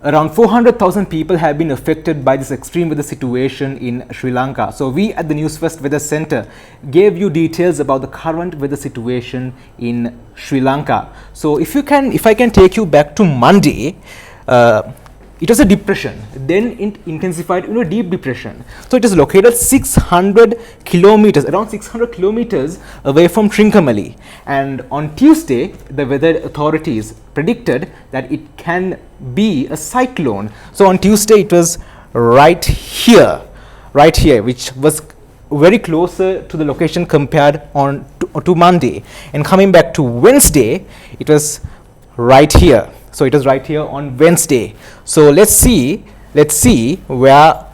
Around 400,000 people have been affected by this extreme weather situation in Sri Lanka. So we at the Newsfirst Weather Center gave you details about the current weather situation in Sri Lanka. So if I can take you back to Monday, it was a depression, then it intensified into a deep depression. So it is located around 600 kilometers away from Trincomalee. And on Tuesday, the weather authorities predicted that it can be a cyclone. So on Tuesday, it was right here, which was very closer to the location compared to Monday. And coming back to Wednesday, it was right here. So it is right here on Wednesday. So let's see where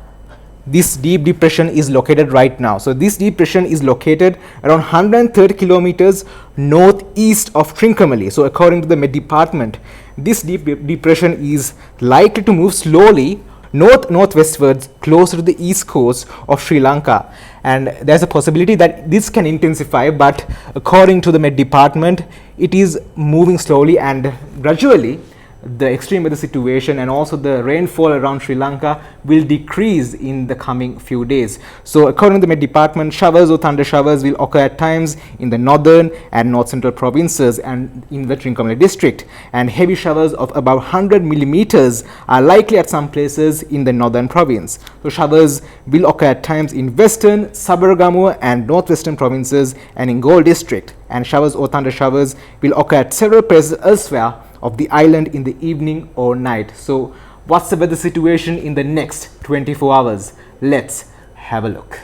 this deep depression is located right now. So this depression is located around 130 kilometers northeast of Trincomalee. So according to the Met Department, this deep depression is likely to move slowly northwestwards closer to the east coast of Sri Lanka, and there's a possibility that this can intensify, but according to the Met Department, it is moving slowly and gradually. The extreme weather situation and also the rainfall around Sri Lanka will decrease in the coming few days. So according to the Met Department, showers or thunder showers will occur at times in the northern and north central provinces and in the Trincomalee district, and heavy showers of about 100 millimeters are likely at some places in the northern province. So showers will occur at times in western, Sabaragamuwa and northwestern provinces and in Galle district, and showers or thunder showers will occur at several places elsewhere of the island in the evening or night. So what's the weather situation in the next 24 hours? Let's have a look.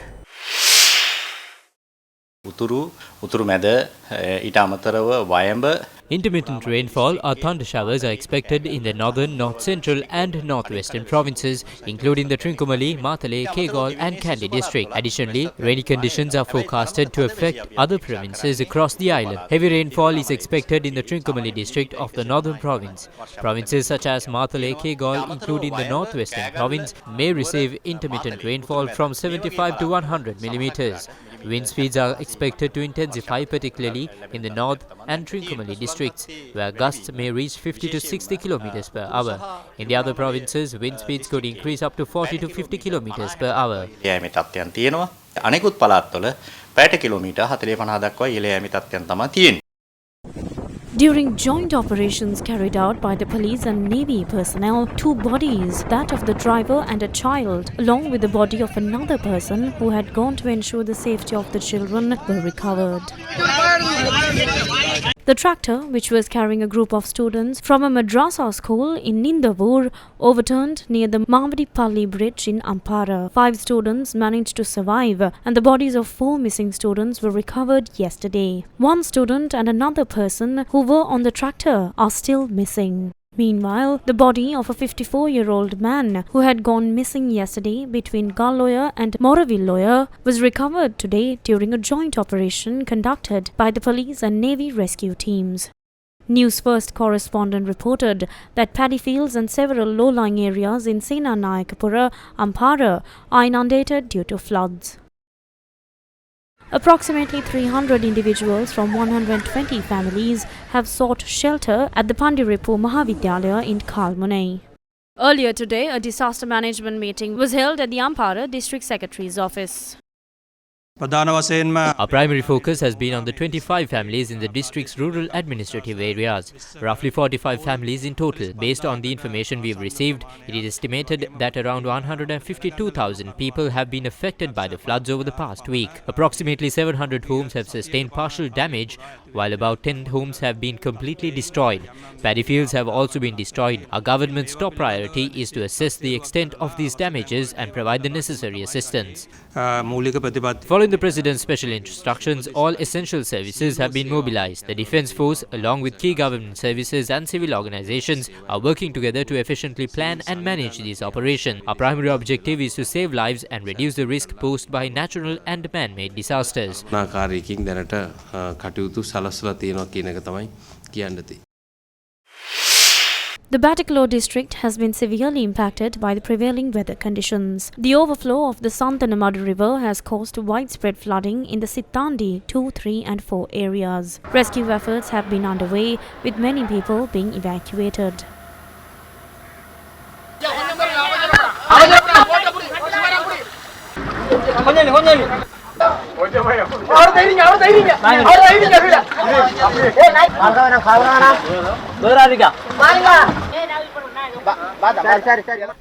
උතුරු මැද ඊට අමතරව වයඹ Intermittent rainfall or thunder showers are expected in the northern, north central and northwestern provinces, including the Trincomalee, Matale, Kegal and Kandy district. Additionally, rainy conditions are forecasted to affect other provinces across the island. Heavy rainfall is expected in the Trincomalee district of the northern province. Provinces such as Matale, Kegal, including the northwestern province, may receive intermittent rainfall from 75 to 100 millimeters. Wind speeds are expected to intensify, particularly in the north and Trincomalee districts, where gusts may reach 50 to 60 kilometers per hour. In the other provinces, wind speeds could increase up to 40 to 50 kilometers per hour. යෑමේ තත්ත්වයන් තියෙනවා. අනෙකුත් පළාත්වල පැයට kilometre 40-50 දක්වා ඉහළ යෑමේ තත්ත්වයන් තමයි තියෙන්නේ. During joint operations carried out by the police and navy personnel, 2 bodies, that of the driver and a child, along with the body of another person who had gone to ensure the safety of the children, were recovered. The tractor, which was carrying a group of students from a madrasa school in Nindavur, overturned near the Mamadipalli bridge in Ampara. 5 students managed to survive, and the bodies of 4 missing students were recovered yesterday. 1 student and another person who were on the tractor are still missing. Meanwhile, the body of a 54-year-old man who had gone missing yesterday between Galloya and Moravilloya was recovered today during a joint operation conducted by the police and navy rescue teams. Newsfirst correspondent reported that paddy fields and several low-lying areas in Senanayakapura, Ampara are inundated due to floods. Approximately 300 individuals from 120 families have sought shelter at the Pandiripu Mahavidyalaya in Kalmune. Earlier today, a disaster management meeting was held at the Ampara District Secretary's office. Our primary focus has been on the 25 families in the district's rural administrative areas, roughly 45 families in total. Based on the information we have received, it is estimated that around 152,000 people have been affected by the floods over the past week. Approximately 700 homes have sustained partial damage, while about 10 homes have been completely destroyed. Paddy fields have also been destroyed. Our government's top priority is to assess the extent of these damages and provide the necessary assistance. Following the President's special instructions, all essential services have been mobilized. The Defence Force, along with key government services and civil organizations, are working together to efficiently plan and manage these operations. Our primary objective is to save lives and reduce the risk posed by natural and man-made disasters. The Batticaloa district has been severely impacted by the prevailing weather conditions. The overflow of the Santanamadu river has caused widespread flooding in the Sittandi 2, 3 and 4 areas. Rescue efforts have been underway, with many people being evacuated.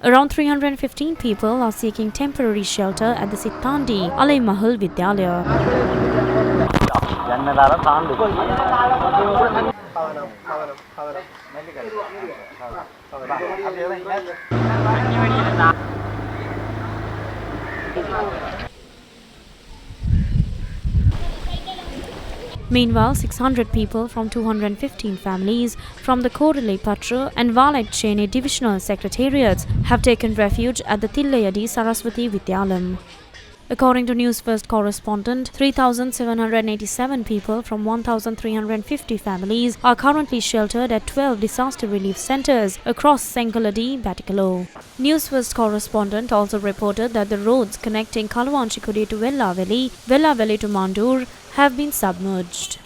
Around 315 people are seeking temporary shelter at the Sittandi Alai Mahal Vidyalaya. Meanwhile, 600 people from 215 families from the Korale Patra and Valaychene divisional secretariats have taken refuge at the Tillayadi Saraswati Vidyalayam. According to Newsfirst correspondent, 3,787 people from 1,350 families are currently sheltered at 12 disaster relief centres across Senkaladi, Batikalo. Newsfirst correspondent also reported that the roads connecting Kaluvanchikudi to Vellaveli to Mandur have been submerged.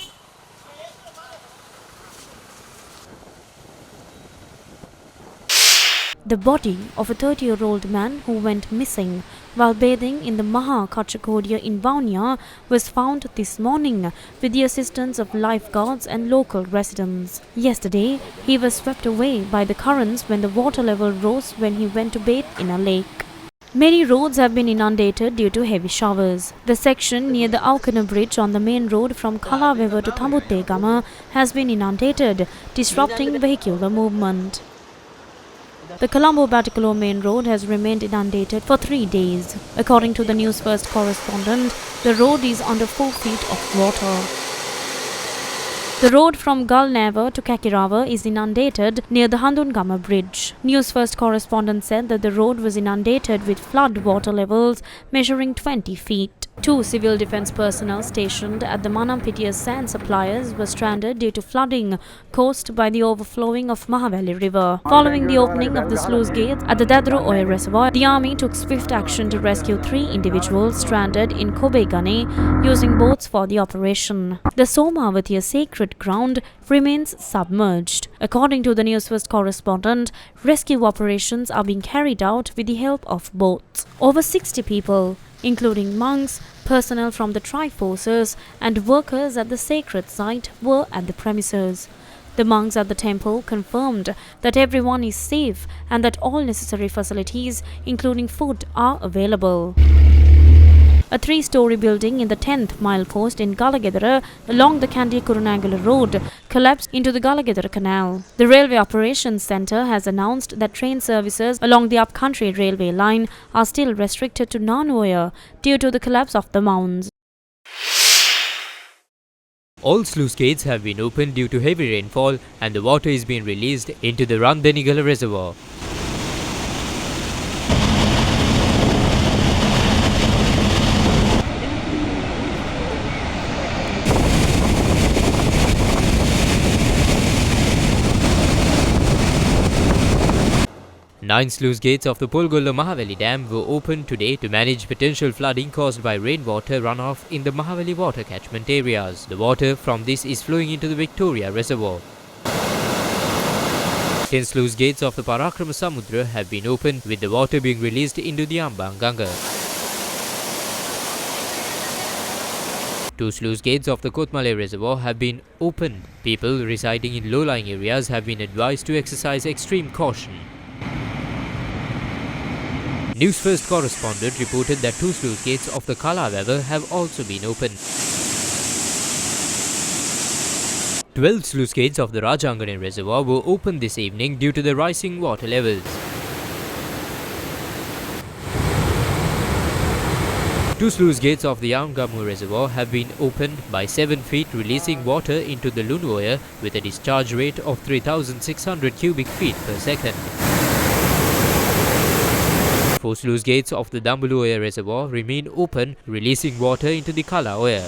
The body of a 30-year-old man who went missing while bathing in the Maha Kachakodia in Vaunia was found this morning with the assistance of lifeguards and local residents. Yesterday, he was swept away by the currents when the water level rose when he went to bathe in a lake. Many roads have been inundated due to heavy showers. The section near the Aukana Bridge on the main road from Kalawewa to Thamuttegama has been inundated, disrupting vehicular movement. The Colombo-Batikalo main road has remained inundated for 3 days. According to the Newsfirst correspondent, the road is under 4 feet of water. The road from Galneva to Kakirawa is inundated near the Handungama Bridge. Newsfirst correspondent said that the road was inundated with flood water levels measuring 20 feet. 2 civil defence personnel stationed at the Manampitiya sand suppliers were stranded due to flooding caused by the overflowing of Mahavali River. Following the opening of the sluice gates at the Dadru Oil Reservoir, the army took swift action to rescue 3 individuals stranded in Kobegane using boats for the operation. The Somavatiya sacred ground remains submerged. According to the Newsfirst correspondent, rescue operations are being carried out with the help of boats. Over 60 people, including monks, personnel from the Triforces and workers at the sacred site, were at the premises. The monks at the temple confirmed that everyone is safe and that all necessary facilities, including food, are available. A 3-story building in the 10th milepost in Galagedara along the Kandy Kurunagala road collapsed into the Galagedara canal. The Railway Operations Centre has announced that train services along the upcountry railway line are still restricted to Nanuoya due to the collapse of the mounds. All sluice gates have been opened due to heavy rainfall and the water is being released into the Randanigala reservoir. Nine sluice gates of the Polgolla Mahavali Dam were opened today to manage potential flooding caused by rainwater runoff in the Mahavali water catchment areas. The water from this is flowing into the Victoria Reservoir. 10 sluice gates of the Parakrama Samudra have been opened, with the water being released into the Ambanganga. 2 sluice gates of the Kotmale Reservoir have been opened. People residing in low-lying areas have been advised to exercise extreme caution. Newsfirst correspondent reported that 2 sluice gates of the Kalawewa have also been opened. 12 sluice gates of the Rajangane Reservoir were opened this evening due to the rising water levels. 2 sluice gates of the Yangamu Reservoir have been opened by 7 feet, releasing water into the Lunuoya with a discharge rate of 3,600 cubic feet per second. 4 sluice gates of the Dambuluoya Reservoir remain open, releasing water into the Kalaoya.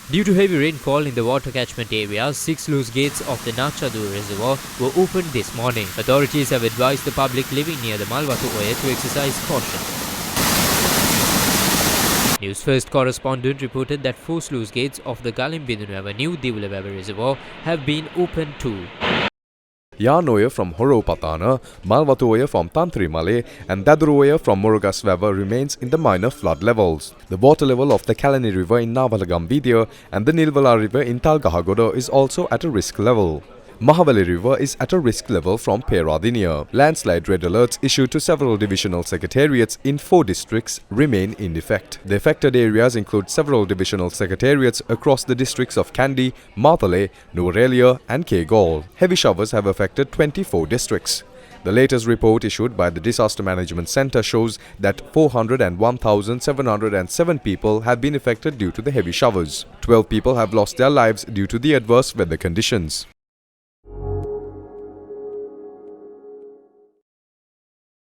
Due to heavy rainfall in the water catchment areas, 6 sluice gates of the Nachadu Reservoir were opened this morning. Authorities have advised the public living near the Malwatu Oya to exercise caution. Newsfirst correspondent reported that 4 sluice gates of the Galimbidunu Avenue Divulawewa Reservoir have been opened too. Yanoya from Horopatana, Malwatoya from Tantrimale and Daduroya from Murugaswava remains in the minor flood levels. The water level of the Kalani River in Navalagam Vidya and the Nilvala River in Talgahagoda is also at a risk level. Mahavali River is at a risk level from Peradinia. Landslide red alerts issued to several divisional secretariats in 4 districts remain in effect. The affected areas include several divisional secretariats across the districts of Kandy, Mathale, Nuwara and Kegaul. Heavy showers have affected 24 districts. The latest report issued by the Disaster Management Centre shows that 401,707 people have been affected due to the heavy showers. 12 people have lost their lives due to the adverse weather conditions.